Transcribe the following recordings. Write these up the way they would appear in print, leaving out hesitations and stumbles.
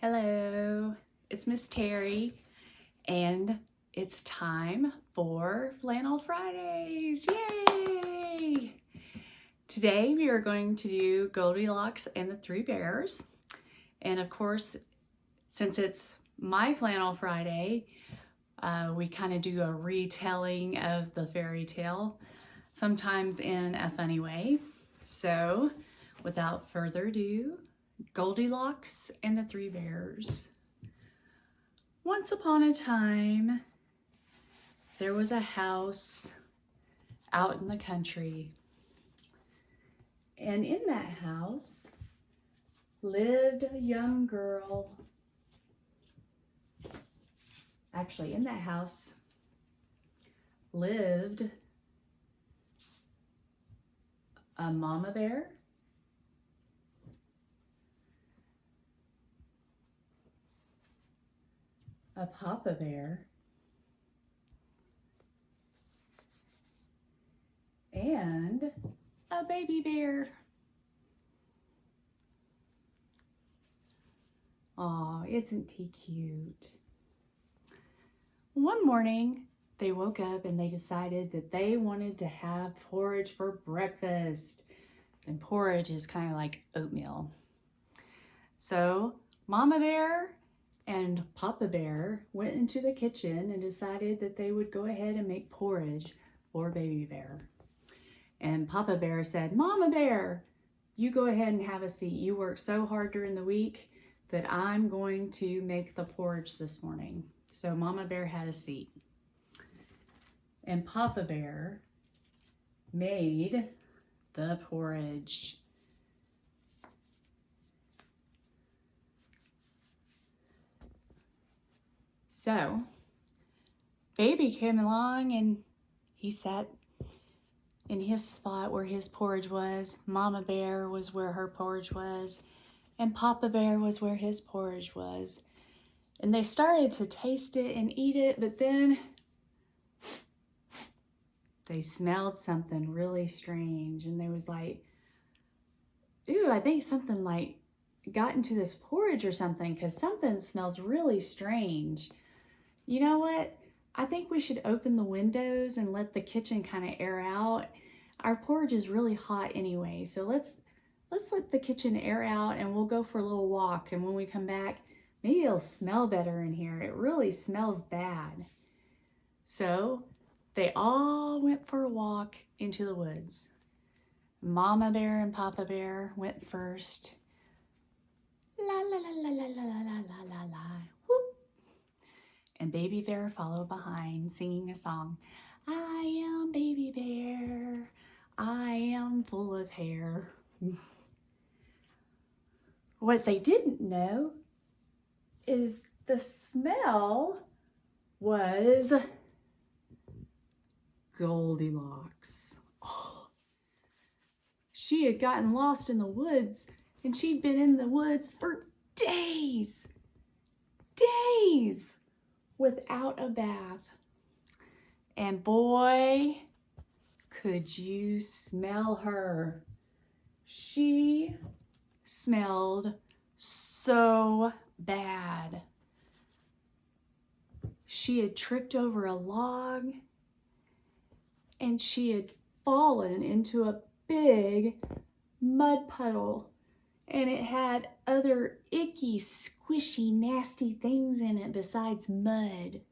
Hello, it's Miss Teri, and it's time for Flannel Fridays. Yay! Today we are going to do Goldilocks and the Three Bears. And of course, since it's my Flannel Friday, we kind of do a retelling of the fairy tale, sometimes in a funny way. So, without further ado, Goldilocks and the Three Bears. Once upon a time, there was a house out in the country. And in that house lived a young girl. Actually, in that house lived a mama bear, a papa bear, and a baby bear. Aw, isn't he cute? One morning, they woke up and they decided that they wanted to have porridge for breakfast. And porridge is kind of like oatmeal. So, Mama Bear and Papa Bear went into the kitchen and decided that they would go ahead and make porridge for Baby Bear. And Papa Bear said, Mama Bear, you go ahead and have a seat. You work so hard during the week that I'm going to make the porridge this morning. So Mama Bear had a seat. And Papa Bear made the porridge. So, Baby came along and he sat in his spot where his porridge was. Mama Bear was where her porridge was, and Papa Bear was where his porridge was. And they started to taste it and eat it, but then they smelled something really strange, and they was like, ooh, I think something like got into this porridge or something, because something smells really strange. You know what? I think we should open the windows and let the kitchen kind of air out. Our porridge is really hot anyway, so let's let the kitchen air out and we'll go for a little walk. And when we come back, maybe it'll smell better in here. It really smells bad. So they all went for a walk into the woods. Mama Bear and Papa Bear went first. La la la la la la la la la la. Whoop. And Baby Bear followed behind, singing a song. I am Baby Bear, I am full of hair. What they didn't know is the smell was Goldilocks. Oh. She had gotten lost in the woods, and she'd been in the woods for days without a bath. And boy, could you smell her. She smelled so bad. She had tripped over a log, and she had fallen into a big mud puddle, and it had other icky, squishy, nasty things in it besides mud.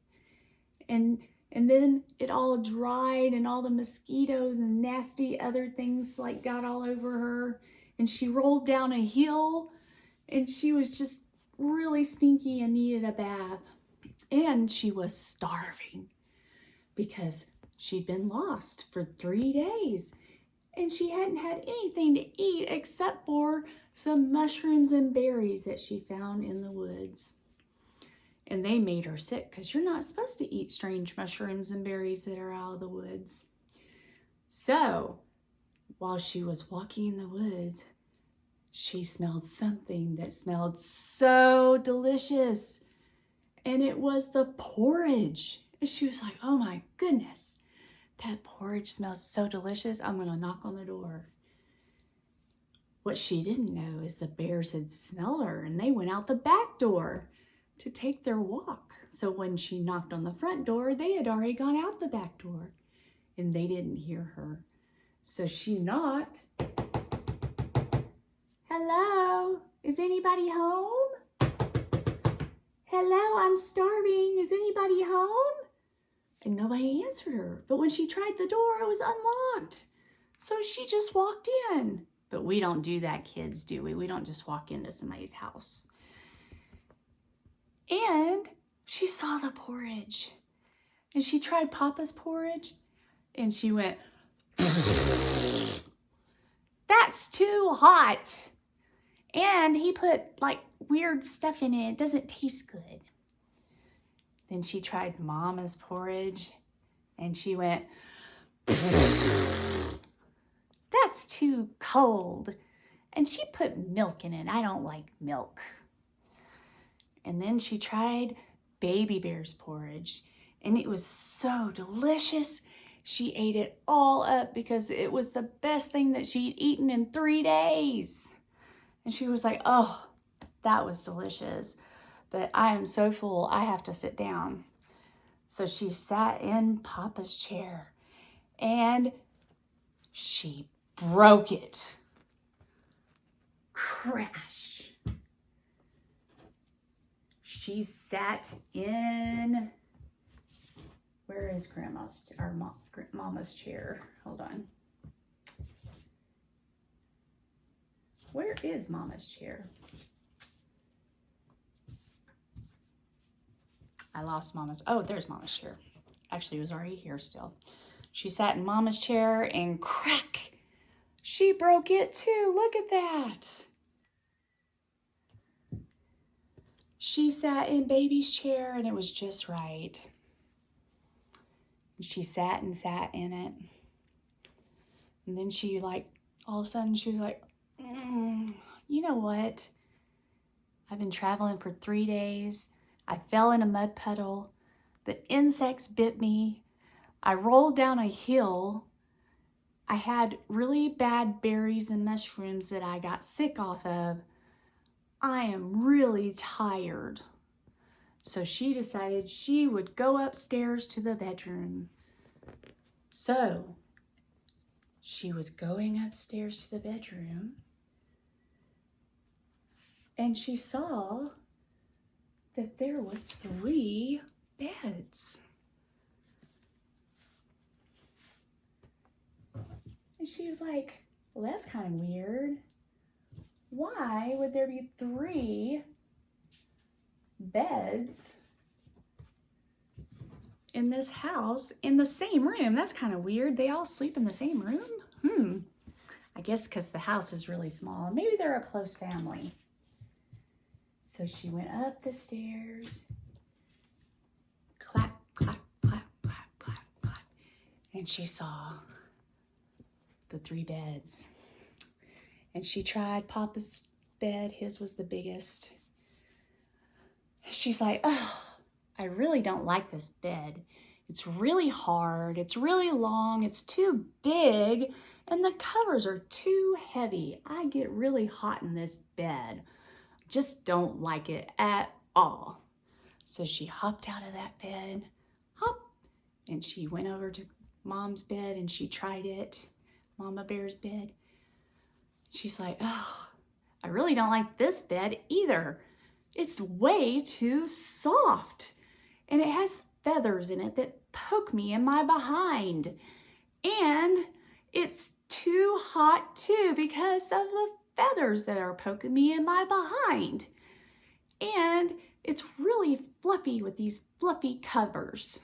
And then it all dried, and all the mosquitoes and nasty other things like got all over her, and she rolled down a hill, and she was just really stinky and needed a bath. And she was starving because she'd been lost for 3 days, and she hadn't had anything to eat except for some mushrooms and berries that she found in the woods. And they made her sick, because you're not supposed to eat strange mushrooms and berries that are out of the woods. So, while she was walking in the woods, she smelled something that smelled so delicious. And it was the porridge. And she was like, oh my goodness, that porridge smells so delicious. I'm going to knock on the door. What she didn't know is the bears had smelled her and they went out the back door to take their walk. So when she knocked on the front door, they had already gone out the back door and they didn't hear her. So she knocked. Hello, is anybody home? Hello, I'm starving. Is anybody home? And nobody answered her. But when she tried the door, it was unlocked. So she just walked in. But we don't do that, kids, do we? We don't just walk into somebody's house. And she saw the porridge. And she tried Papa's porridge. And she went, that's too hot. And he put like weird stuff in it. It doesn't taste good. Then she tried Mama's porridge. And she went, that's too cold. And she put milk in it. I don't like milk. And then she tried Baby Bear's porridge. And it was so delicious. She ate it all up because it was the best thing that she'd eaten in 3 days. And she was like, oh, that was delicious. But I am so full, I have to sit down. So she sat in Papa's chair and she broke it. Crash. She sat in, where is Mama's chair? Hold on. Where is Mama's chair? I lost Mama's, oh, there's Mama's chair. Actually, it was already here still. She sat in Mama's chair and crack, she broke it too. Look at that. She sat in Baby's chair and it was just right. And she sat in it. And then she all of a sudden she was like, you know what? I've been traveling for 3 days. I fell in a mud puddle. The insects bit me. I rolled down a hill. I had really bad berries and mushrooms that I got sick off of. I am really tired. So she decided she would go upstairs to the bedroom. So she was going upstairs to the bedroom and she saw that there was 3 beds. And she was like, well, that's kind of weird. Why would there be 3 beds in this house in the same room? That's kind of weird. They all sleep in the same room? I guess because the house is really small. Maybe they're a close family. So she went up the stairs. Clap, clap, clap, clap, clap, clap. And she saw the 3 beds. And she tried Papa's bed. His was the biggest. She's like, oh, I really don't like this bed. It's really hard. It's really long. It's too big. And the covers are too heavy. I get really hot in this bed. Just don't like it at all. So she hopped out of that bed. Hop. And she went over to Mom's bed and she tried it. Mama Bear's bed. She's like, oh, I really don't like this bed either. It's way too soft. And it has feathers in it that poke me in my behind. And it's too hot too because of the feathers that are poking me in my behind. And it's really fluffy with these fluffy covers.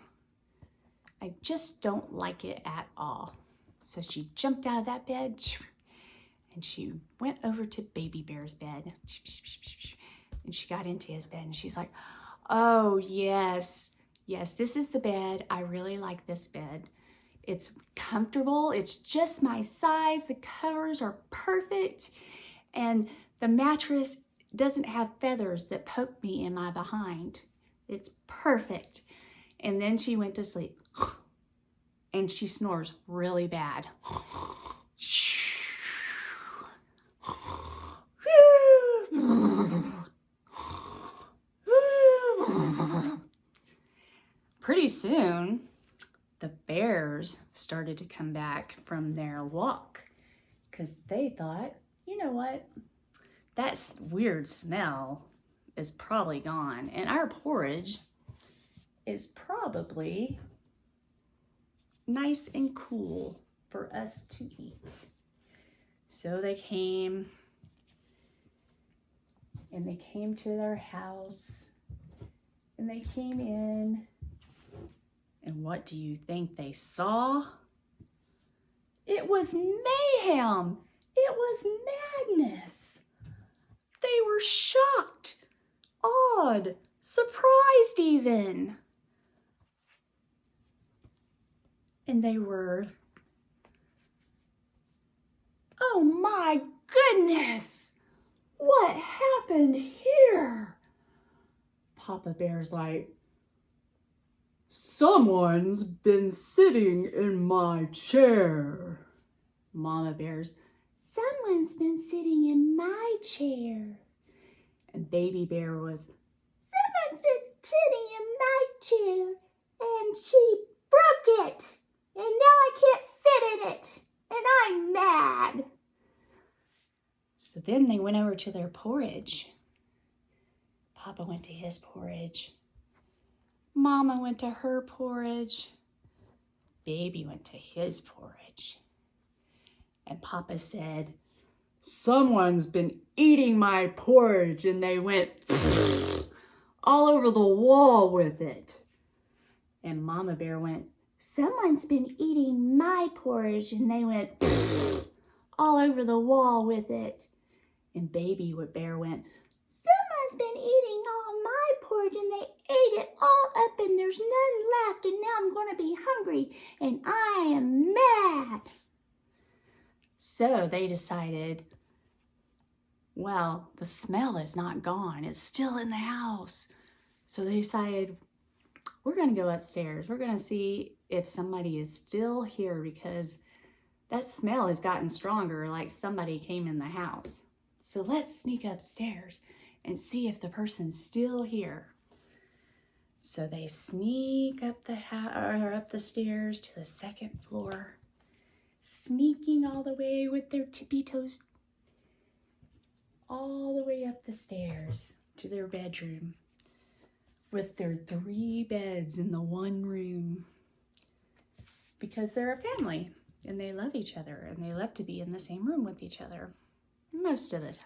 I just don't like it at all. So she jumped out of that bed and she went over to Baby Bear's bed. And she got into his bed and she's like, oh, yes, this is the bed. I really like this bed. It's comfortable. It's just my size. The covers are perfect. And the mattress doesn't have feathers that poke me in my behind. It's perfect. And then she went to sleep. And she snores really bad. soon, the bears started to come back from their walk because they thought, you know what, that weird smell is probably gone, and our porridge is probably nice and cool for us to eat. So they came, and they came to their house, and they came in, and what do you think they saw? It was mayhem. It was madness. They were shocked, awed, surprised even. And they were, oh my goodness, what happened here? Papa Bear's like, someone's been sitting in my chair. Mama Bear's, someone's been sitting in my chair. And Baby Bear was, someone's been sitting in my chair and she broke it. And now I can't sit in it. And I'm mad. So then they went over to their porridge. Papa went to his porridge. Mama went to her porridge. Baby went to his porridge. And Papa said, someone's been eating my porridge, and they went all over the wall with it. And Mama Bear went, someone's been eating my porridge, and they went all over the wall with it. And Baby Bear went, someone's been eating all my porridge, and they ate it all up, and there's none left, and now I'm going to be hungry, and I am mad. So they decided, well, the smell is not gone. It's still in the house. So they decided, we're going to go upstairs. We're going to see if somebody is still here because that smell has gotten stronger, like somebody came in the house. So let's sneak upstairs and see if the person's still here. So they sneak up up the stairs to the second floor, sneaking all the way with their tippy toes, all the way up the stairs to their bedroom with their 3 beds in the one room because they're a family and they love each other and they love to be in the same room with each other most of the time.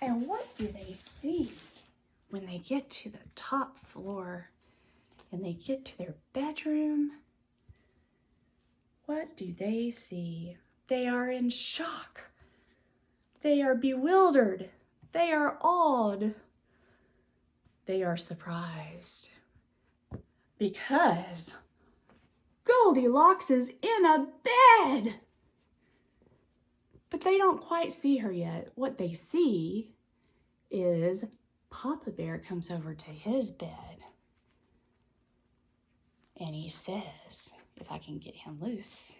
And what do they see when they get to the top floor and they get to their bedroom? What do they see? They are in shock. They are bewildered. They are awed. They are surprised because Goldilocks is in a bed. But they don't quite see her yet. What they see is Papa Bear comes over to his bed and he says, if I can get him loose,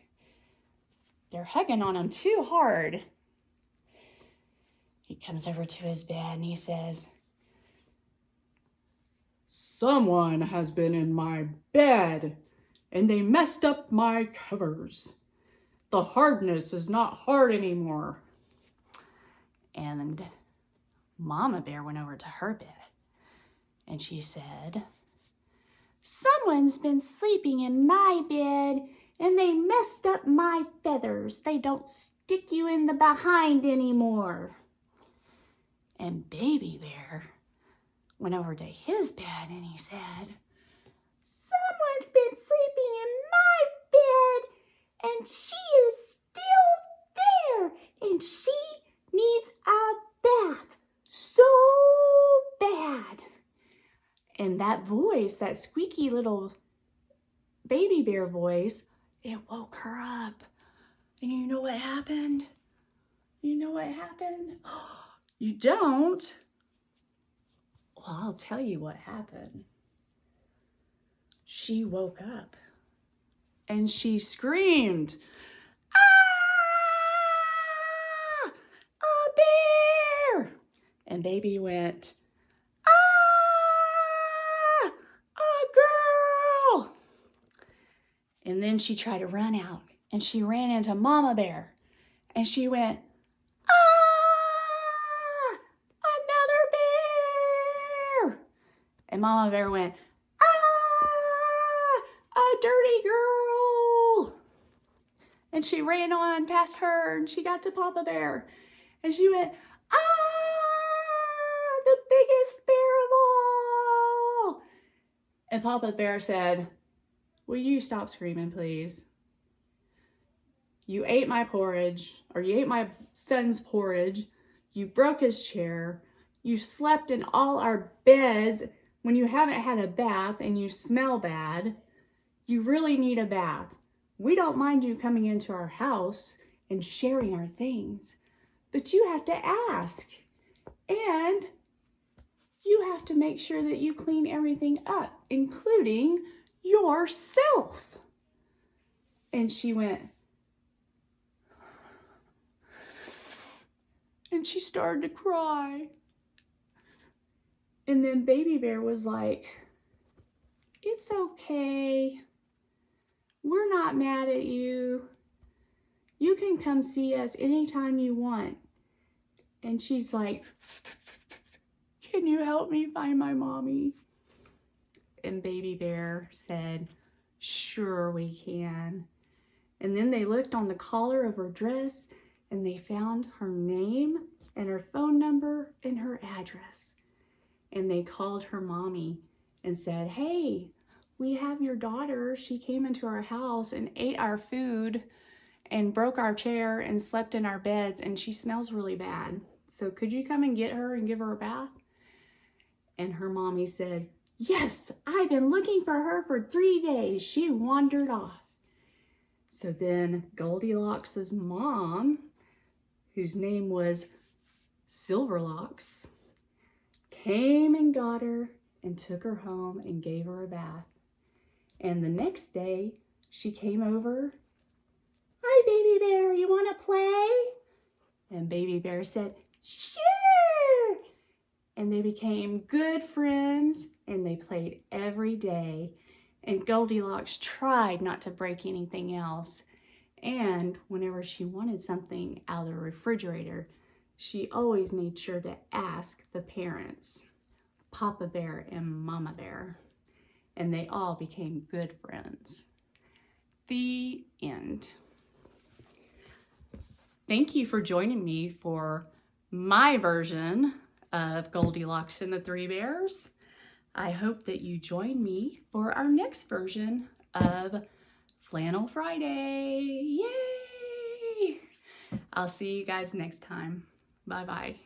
they're hugging on him too hard. He comes over to his bed and he says, someone has been in my bed and they messed up my covers. The hardness is not hard anymore. And Mama Bear went over to her bed and she said, someone's been sleeping in my bed and they messed up my feathers. They don't stick you in the behind anymore. And Baby Bear went over to his bed and he said, someone's been sleeping in my bed and she is still there and she needs a bath so bad. And that voice, that squeaky little Baby Bear voice, it woke her up. And you know what happened? You know what happened? You don't? Well, I'll tell you what happened. She woke up and she screamed, ah, a bear! And Baby went, ah, a And then she tried to run out, and she ran into Mama Bear, and she went, "Ah, another bear!" And Mama Bear went, "Ah, a dirty girl!" And she ran on past her, and she got to Papa Bear, and she went, "Ah, the biggest bear of all!" And Papa Bear said, "Will you stop screaming, please? You ate my porridge, or you ate my son's porridge. You broke his chair. You slept in all our beds when you haven't had a bath and you smell bad. You really need a bath. We don't mind you coming into our house and sharing our things, but you have to ask. And you have to make sure that you clean everything up, including yourself." And she went, and she started to cry. And then Baby Bear was like, "It's okay. We're not mad at you. You can come see us anytime you want." And she's like, "Can you help me find my mommy?" And Baby Bear said, "Sure we can." And then they looked on the collar of her dress, and they found her name and her phone number and her address. And they called her mommy and said, "Hey, we have your daughter. She came into our house and ate our food and broke our chair and slept in our beds, and she smells really bad. So could you come and get her and give her a bath?" And her mommy said, "Yes, I've been looking for her for 3 days. She wandered off." So then Goldilocks' mom, whose name was Silverlocks, came and got her and took her home and gave her a bath. And the next day she came over. "Hi, Baby Bear, you want to play?" And Baby Bear said, "Sure." And they became good friends, and they played every day. And Goldilocks tried not to break anything else. And whenever she wanted something out of the refrigerator, she always made sure to ask the parents, Papa Bear and Mama Bear. And they all became good friends. The end. Thank you for joining me for my version of Goldilocks and the Three Bears. I hope that you join me for our next version of Flannel Friday. Yay! I'll see you guys next time. Bye-bye.